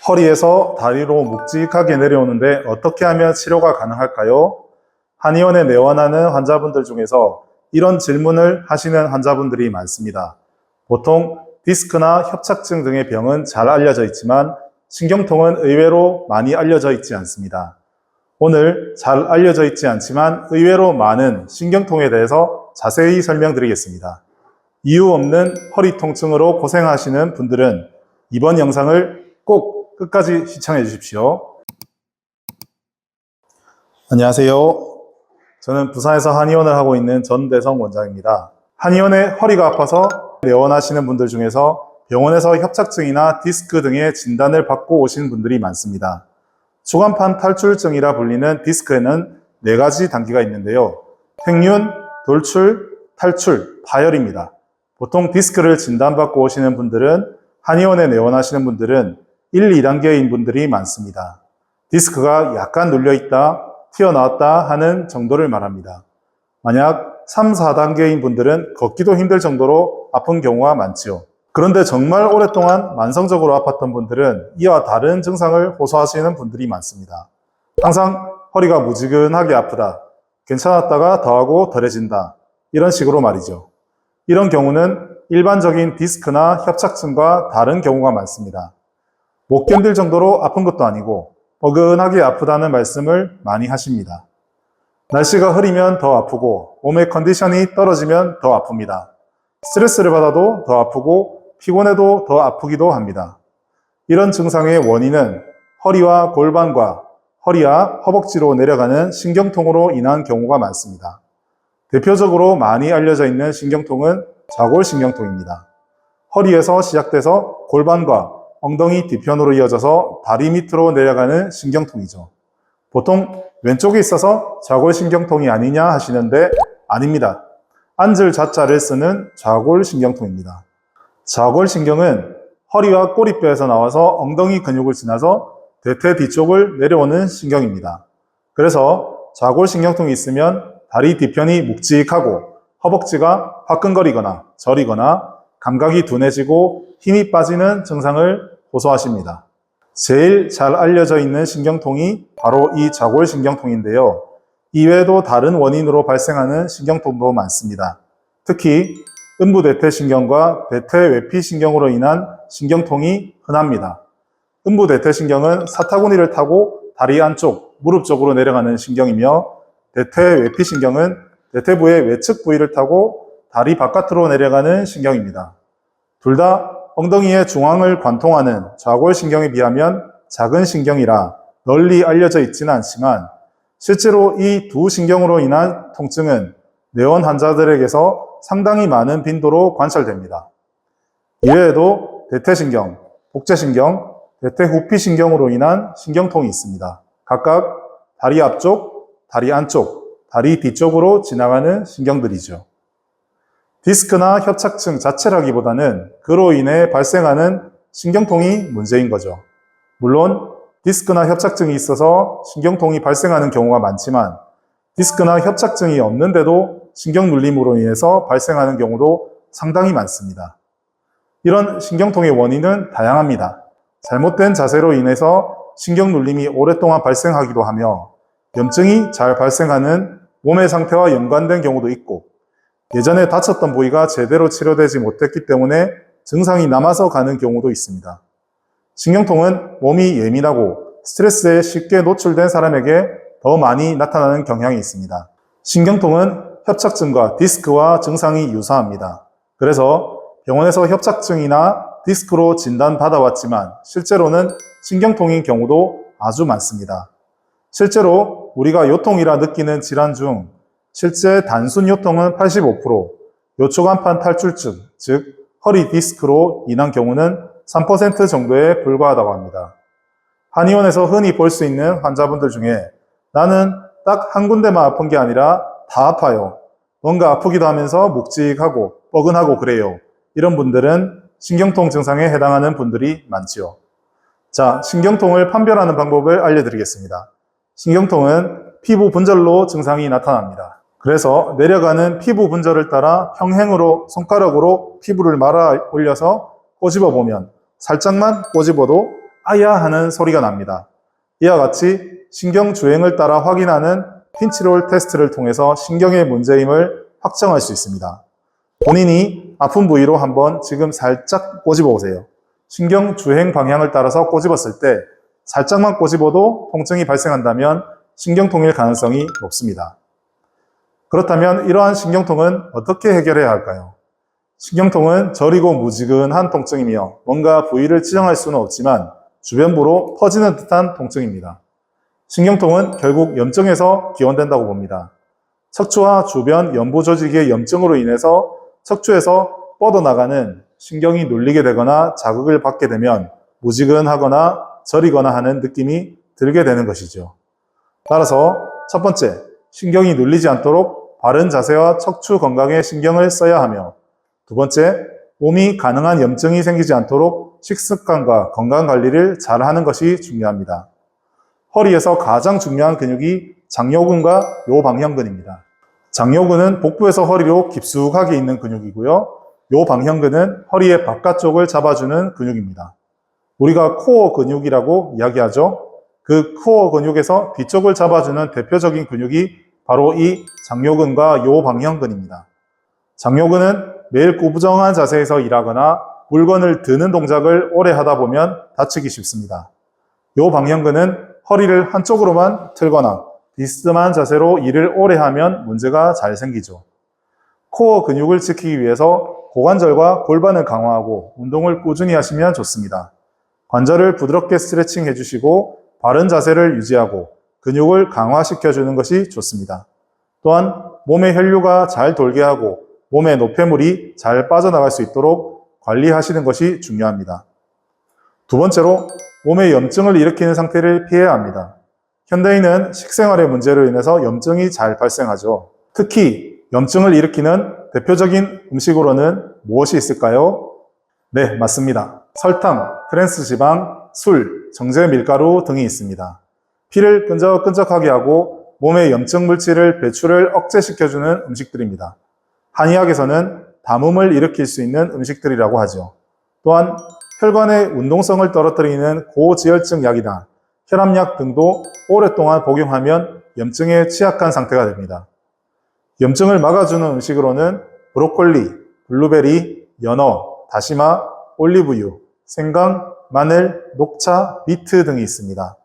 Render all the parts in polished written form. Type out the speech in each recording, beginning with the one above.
허리에서 다리로 묵직하게 내려오는데 어떻게 하면 치료가 가능할까요? 한의원에 내원하는 환자분들 중에서 이런 질문을 하시는 환자분들이 많습니다. 보통 디스크나 협착증 등의 병은 잘 알려져 있지만 신경통은 의외로 많이 알려져 있지 않습니다. 오늘 잘 알려져 있지 않지만 의외로 많은 신경통에 대해서 자세히 설명드리겠습니다. 이유 없는 허리 통증으로 고생하시는 분들은 이번 영상을 꼭 끝까지 시청해 주십시오. 안녕하세요. 저는 부산에서 한의원을 하고 있는 전대성 원장입니다. 한의원에 허리가 아파서 내원하시는 분들 중에서 병원에서 협착증이나 디스크 등의 진단을 받고 오신 분들이 많습니다. 추간판 탈출증이라 불리는 디스크에는 4가지 단계가 있는데요. 횡륜, 돌출, 탈출, 파열입니다. 보통 디스크를 진단받고 오시는 분들은 한의원에 내원하시는 분들은 1, 2단계인 분들이 많습니다. 디스크가 약간 눌려있다, 튀어나왔다 하는 정도를 말합니다. 만약 3, 4단계인 분들은 걷기도 힘들 정도로 아픈 경우가 많지요. 그런데 정말 오랫동안 만성적으로 아팠던 분들은 이와 다른 증상을 호소하시는 분들이 많습니다. 항상 허리가 무지근하게 아프다, 괜찮았다가 더하고 덜해진다, 이런 식으로 말이죠. 이런 경우는 일반적인 디스크나 협착증과 다른 경우가 많습니다. 못 견딜 정도로 아픈 것도 아니고 뻐근하게 아프다는 말씀을 많이 하십니다. 날씨가 흐리면 더 아프고 몸의 컨디션이 떨어지면 더 아픕니다. 스트레스를 받아도 더 아프고 피곤해도 더 아프기도 합니다. 이런 증상의 원인은 허리와 골반과 허리와 허벅지로 내려가는 신경통으로 인한 경우가 많습니다. 대표적으로 많이 알려져 있는 신경통은 좌골신경통입니다. 허리에서 시작돼서 골반과 엉덩이 뒤편으로 이어져서 다리 밑으로 내려가는 신경통이죠. 보통 왼쪽에 있어서 좌골신경통이 아니냐 하시는데 아닙니다. 앉을 자자를 쓰는 좌골신경통입니다. 좌골신경은 허리와 꼬리뼈에서 나와서 엉덩이 근육을 지나서 대퇴 뒤쪽을 내려오는 신경입니다. 그래서 좌골신경통이 있으면 다리 뒤편이 묵직하고 허벅지가 화끈거리거나 저리거나 감각이 둔해지고 힘이 빠지는 증상을 호소하십니다. 제일 잘 알려져 있는 신경통이 바로 이 좌골신경통인데요. 이외에도 다른 원인으로 발생하는 신경통도 많습니다. 특히 음부대퇴신경과 대퇴외피신경으로 인한 신경통이 흔합니다. 음부대퇴신경은 사타구니를 타고 다리 안쪽, 무릎 쪽으로 내려가는 신경이며 대퇴외피신경은 대퇴부의 외측 부위를 타고 다리 바깥으로 내려가는 신경입니다. 둘 다 엉덩이의 중앙을 관통하는 좌골신경에 비하면 작은 신경이라 널리 알려져 있지는 않지만 실제로 이 두 신경으로 인한 통증은 내원 환자들에게서 상당히 많은 빈도로 관찰됩니다. 이외에도 대퇴신경, 복제신경, 대퇴후피신경으로 인한 신경통이 있습니다. 각각 다리 앞쪽, 다리 안쪽, 다리 뒤쪽으로 지나가는 신경들이죠. 디스크나 협착증 자체라기보다는 그로 인해 발생하는 신경통이 문제인 거죠. 물론 디스크나 협착증이 있어서 신경통이 발생하는 경우가 많지만 디스크나 협착증이 없는데도 신경눌림으로 인해서 발생하는 경우도 상당히 많습니다. 이런 신경통의 원인은 다양합니다. 잘못된 자세로 인해서 신경눌림이 오랫동안 발생하기도 하며 염증이 잘 발생하는 몸의 상태와 연관된 경우도 있고 예전에 다쳤던 부위가 제대로 치료되지 못했기 때문에 증상이 남아서 가는 경우도 있습니다. 신경통은 몸이 예민하고 스트레스에 쉽게 노출된 사람에게 더 많이 나타나는 경향이 있습니다. 신경통은 협착증과 디스크와 증상이 유사합니다. 그래서 병원에서 협착증이나 디스크로 진단받아왔지만 실제로는 신경통인 경우도 아주 많습니다. 실제로 우리가 요통이라 느끼는 질환 중 실제 단순 요통은 85%, 요초간판 탈출증, 즉 허리 디스크로 인한 경우는 3% 정도에 불과하다고 합니다. 한의원에서 흔히 볼 수 있는 환자분들 중에 나는 딱 한 군데만 아픈 게 아니라 다 아파요. 뭔가 아프기도 하면서 묵직하고 뻐근하고 그래요. 이런 분들은 신경통 증상에 해당하는 분들이 많지요. 자, 신경통을 판별하는 방법을 알려드리겠습니다. 신경통은 피부 분절로 증상이 나타납니다. 그래서 내려가는 피부 분절을 따라 평행으로 손가락으로 피부를 말아 올려서 꼬집어 보면 살짝만 꼬집어도 아야 하는 소리가 납니다. 이와 같이 신경주행을 따라 확인하는 핀치롤 테스트를 통해서 신경의 문제임을 확정할 수 있습니다. 본인이 아픈 부위로 한번 지금 살짝 꼬집어 보세요. 신경주행 방향을 따라서 꼬집었을 때 살짝만 꼬집어도 통증이 발생한다면 신경통일 가능성이 높습니다. 그렇다면 이러한 신경통은 어떻게 해결해야 할까요? 신경통은 저리고 무지근한 통증이며 뭔가 부위를 지정할 수는 없지만 주변부로 퍼지는 듯한 통증입니다. 신경통은 결국 염증에서 기원된다고 봅니다. 척추와 주변 연부 조직의 염증으로 인해서 척추에서 뻗어나가는 신경이 눌리게 되거나 자극을 받게 되면 무지근하거나 저리거나 하는 느낌이 들게 되는 것이죠. 따라서 첫 번째, 신경이 눌리지 않도록 바른 자세와 척추 건강에 신경을 써야 하며, 두 번째, 몸이 가능한 염증이 생기지 않도록 식습관과 건강관리를 잘 하는 것이 중요합니다. 허리에서 가장 중요한 근육이 장요근과 요방형근입니다. 장요근은 복부에서 허리로 깊숙하게 있는 근육이고요. 요방형근은 허리의 바깥쪽을 잡아주는 근육입니다. 우리가 코어 근육이라고 이야기하죠. 그 코어 근육에서 뒤쪽을 잡아주는 대표적인 근육이 바로 이 장요근과 요방형근입니다. 장요근은 매일 꾸부정한 자세에서 일하거나 물건을 드는 동작을 오래 하다 보면 다치기 쉽습니다. 요방형근은 허리를 한쪽으로만 틀거나 비스듬한 자세로 일을 오래 하면 문제가 잘 생기죠. 코어 근육을 지키기 위해서 고관절과 골반을 강화하고 운동을 꾸준히 하시면 좋습니다. 관절을 부드럽게 스트레칭 해주시고 바른 자세를 유지하고 근육을 강화시켜주는 것이 좋습니다. 또한 몸의 혈류가 잘 돌게 하고 몸의 노폐물이 잘 빠져나갈 수 있도록 관리하시는 것이 중요합니다. 두 번째로 몸에 염증을 일으키는 상태를 피해야 합니다. 현대인은 식생활의 문제로 인해서 염증이 잘 발생하죠. 특히 염증을 일으키는 대표적인 음식으로는 무엇이 있을까요? 네, 맞습니다. 설탕, 트랜스지방, 술, 정제 밀가루 등이 있습니다. 피를 끈적끈적하게 하고 몸의 염증 물질을 배출을 억제시켜주는 음식들입니다. 한의학에서는 담음을 일으킬 수 있는 음식들이라고 하죠. 또한 혈관의 운동성을 떨어뜨리는 고지혈증 약이나 혈압약 등도 오랫동안 복용하면 염증에 취약한 상태가 됩니다. 염증을 막아주는 음식으로는 브로콜리, 블루베리, 연어, 다시마, 올리브유, 생강, 마늘, 녹차, 비트 등이 있습니다.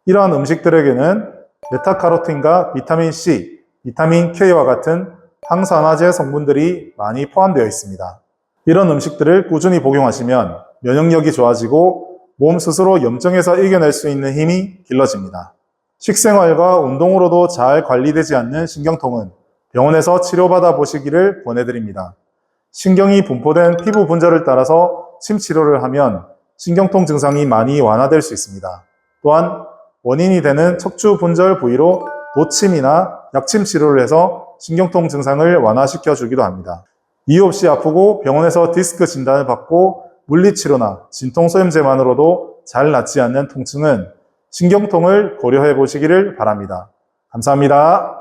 이러한 음식들에게는 베타카로틴과 비타민C, 비타민 K와 같은 항산화제 성분들이 많이 포함되어 있습니다. 이런 음식들을 꾸준히 복용하시면 면역력이 좋아지고 몸 스스로 염증에서 이겨낼 수 있는 힘이 길러집니다. 식생활과 운동으로도 잘 관리되지 않는 신경통은 병원에서 치료받아 보시기를 권해드립니다. 신경이 분포된 피부 분절을 따라서 침 치료를 하면 신경통 증상이 많이 완화될 수 있습니다. 또한 원인이 되는 척추 분절 부위로 도침이나 약침 치료를 해서 신경통 증상을 완화시켜 주기도 합니다. 이유 없이 아프고 병원에서 디스크 진단을 받고 물리치료나 진통소염제만으로도 잘 낫지 않는 통증은 신경통을 고려해 보시기를 바랍니다. 감사합니다.